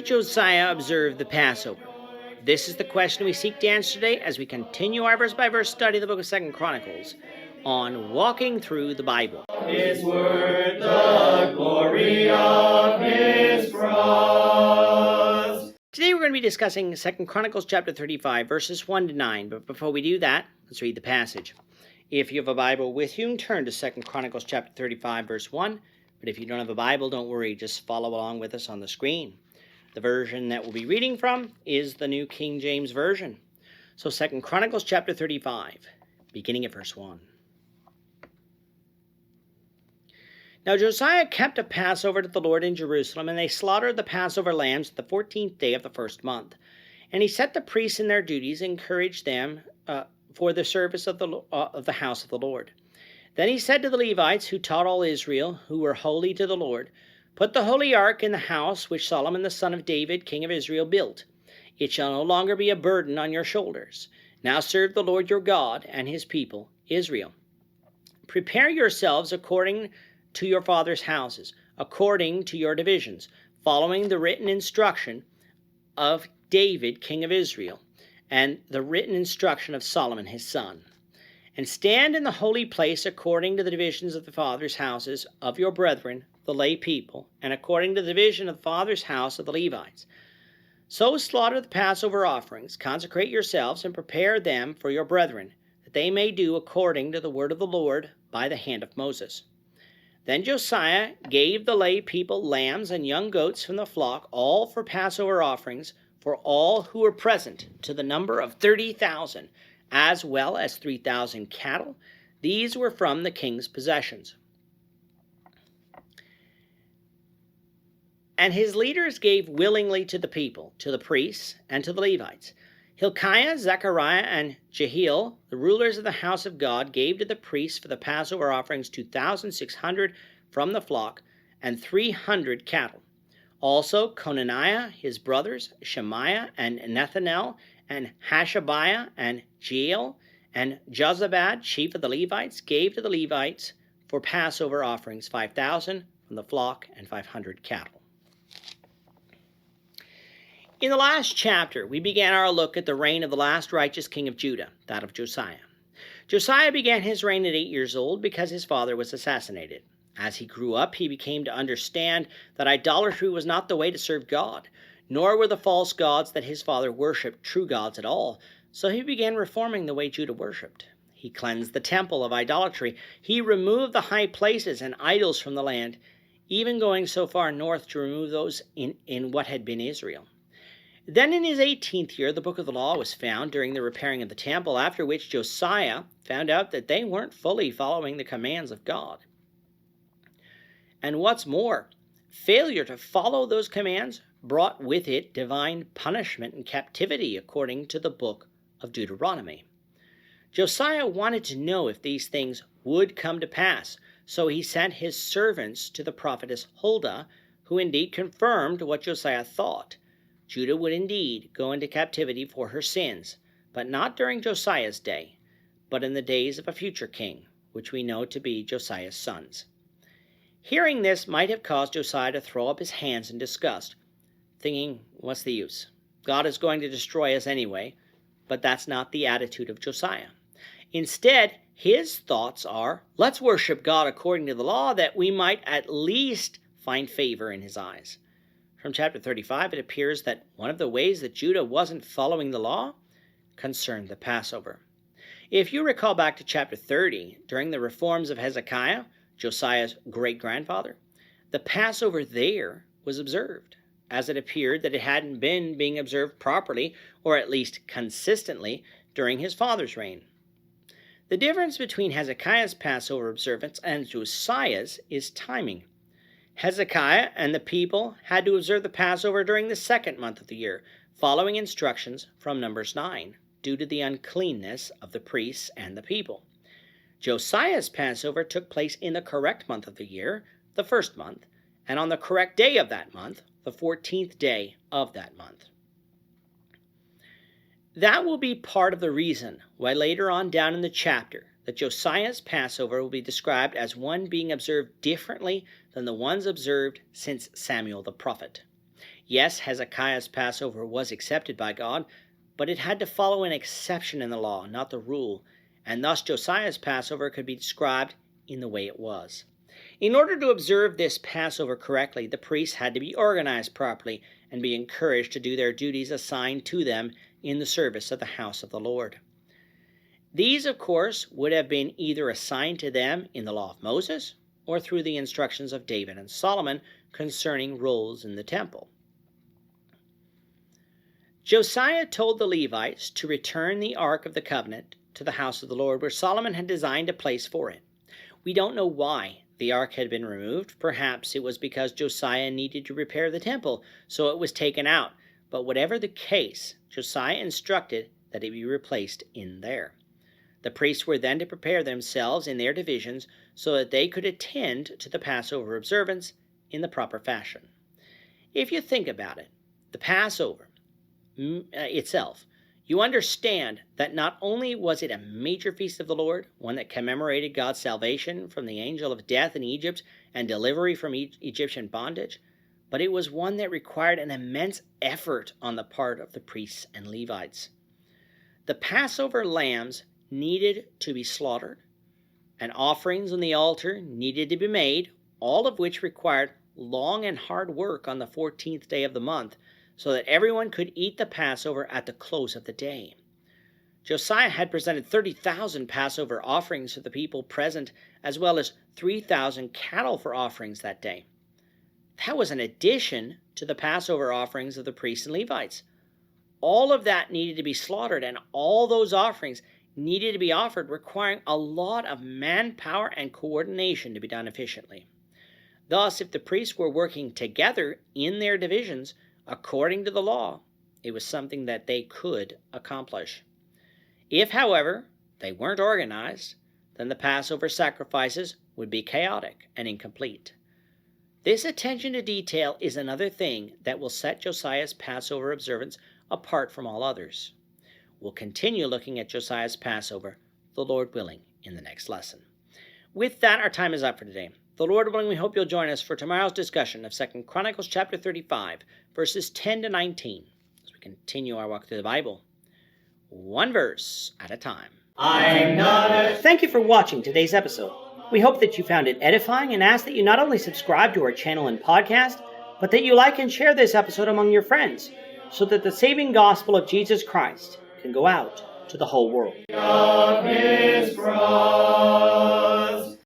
did Josiah observe the Passover? This is the question we seek to answer today as we continue our verse-by-verse study of the book of 2 Chronicles on walking through the Bible. His word, the glory of His cross. Today we're going to be discussing 2 Chronicles chapter 35, verses 1 to 9. But before we do that, let's read the passage. If you have a Bible with you, turn to 2 Chronicles chapter 35, verse 1. But if you don't have a Bible, don't worry, just follow along with us on the screen. The version that we'll be reading from is the New King James Version. So 2 Chronicles chapter 35, beginning at verse 1. Now Josiah kept a Passover to the Lord in Jerusalem, and they slaughtered the Passover lambs the 14th day of the first month. And he set the priests in their duties, and encouraged them for the service of the house of the Lord. Then he said to the Levites, who taught all Israel, who were holy to the Lord, "Put the holy ark in the house which Solomon the son of David, king of Israel, built. It shall no longer be a burden on your shoulders. Now serve the Lord your God and his people, Israel. Prepare yourselves according to your fathers' houses, according to your divisions, following the written instruction of David, king of Israel, and the written instruction of Solomon his son. And stand in the holy place according to the divisions of the fathers' houses of your brethren, the lay people, and according to the division of the fathers' house of the Levites. So slaughter the Passover offerings, consecrate yourselves, and prepare them for your brethren, that they may do according to the word of the Lord by the hand of Moses." Then Josiah gave the lay people lambs and young goats from the flock, all for Passover offerings, for all who were present, to the number of 30,000, as well as 3,000 cattle. These were from the king's possessions. And his leaders gave willingly to the people, to the priests, and to the Levites. Hilkiah, Zechariah, and Jehiel, the rulers of the house of God, gave to the priests for the Passover offerings 2,600 from the flock, and 300 cattle. Also Conaniah, his brothers, Shemaiah, and Nethanel, and Hashabiah, and Jeiel, and Jozabad, chief of the Levites, gave to the Levites for Passover offerings 5,000 from the flock and 500 cattle. In the last chapter, we began our look at the reign of the last righteous king of Judah, that of Josiah. Josiah began his reign at 8 years old because his father was assassinated. As he grew up, he became to understand that idolatry was not the way to serve God, nor were the false gods that his father worshipped true gods at all. So he began reforming the way Judah worshipped. He cleansed the temple of idolatry. He removed the high places and idols from the land, even going so far north to remove those in what had been Israel. Then in his 18th year, the book of the law was found during the repairing of the temple, after which Josiah found out that they weren't fully following the commands of God. And what's more, failure to follow those commands brought with it divine punishment and captivity, according to the book of Deuteronomy. Josiah wanted to know if these things would come to pass, so he sent his servants to the prophetess Huldah, who indeed confirmed what Josiah thought. Judah would indeed go into captivity for her sins, but not during Josiah's day, but in the days of a future king, which we know to be Josiah's sons. Hearing this might have caused Josiah to throw up his hands in disgust, thinking, what's the use? God is going to destroy us anyway, but that's not the attitude of Josiah. Instead, his thoughts are, let's worship God according to the law, that we might at least find favor in his eyes. From chapter 35, it appears that one of the ways that Judah wasn't following the law concerned the Passover. If you recall back to chapter 30, during the reforms of Hezekiah, Josiah's great-grandfather, the Passover there was observed, as it appeared that it hadn't been being observed properly, or at least consistently, during his father's reign. The difference between Hezekiah's Passover observance and Josiah's is timing. Hezekiah and the people had to observe the Passover during the second month of the year, following instructions from Numbers 9, due to the uncleanness of the priests and the people. Josiah's Passover took place in the correct month of the year, the first month, and on the correct day of that month, the 14th day of that month. That will be part of the reason why later on down in the chapter, that Josiah's Passover will be described as one being observed differently than the ones observed since Samuel the prophet. Yes, Hezekiah's Passover was accepted by God, but it had to follow an exception in the law, not the rule, and thus Josiah's Passover could be described in the way it was. In order to observe this Passover correctly, the priests had to be organized properly and be encouraged to do their duties assigned to them in the service of the house of the Lord. These, of course, would have been either assigned to them in the law of Moses or through the instructions of David and Solomon concerning roles in the temple. Josiah told the Levites to return the Ark of the Covenant to the house of the Lord, where Solomon had designed a place for it. We don't know why the ark had been removed. Perhaps it was because Josiah needed to repair the temple, so it was taken out. But whatever the case, Josiah instructed that it be replaced in there. The priests were then to prepare themselves in their divisions so that they could attend to the Passover observance in the proper fashion. If you think about it, the Passover itself, you understand that not only was it a major feast of the Lord, one that commemorated God's salvation from the angel of death in Egypt and delivery from Egyptian bondage, but it was one that required an immense effort on the part of the priests and Levites. The Passover lambs needed to be slaughtered, and offerings on the altar needed to be made, all of which required long and hard work on the 14th day of the month, so that everyone could eat the Passover at the close of the day. Josiah had presented 30,000 Passover offerings to the people present, as well as 3,000 cattle for offerings that day. That was an addition to the Passover offerings of the priests and Levites. All of that needed to be slaughtered, and all those offerings needed to be offered, requiring a lot of manpower and coordination to be done efficiently. Thus, if the priests were working together in their divisions, according to the law, it was something that they could accomplish. If, however, they weren't organized, then the Passover sacrifices would be chaotic and incomplete. This attention to detail is another thing that will set Josiah's Passover observance apart from all others. We'll continue looking at Josiah's Passover, the Lord willing, in the next lesson. With that, our time is up for today. The Lord willing, we hope you'll join us for tomorrow's discussion of 2 Chronicles chapter 35, verses 10 to 19, as we continue our walk through the Bible, one verse at a time. Thank you for watching today's episode. We hope that you found it edifying and ask that you not only subscribe to our channel and podcast, but that you like and share this episode among your friends, so that the saving gospel of Jesus Christ can go out to the whole world.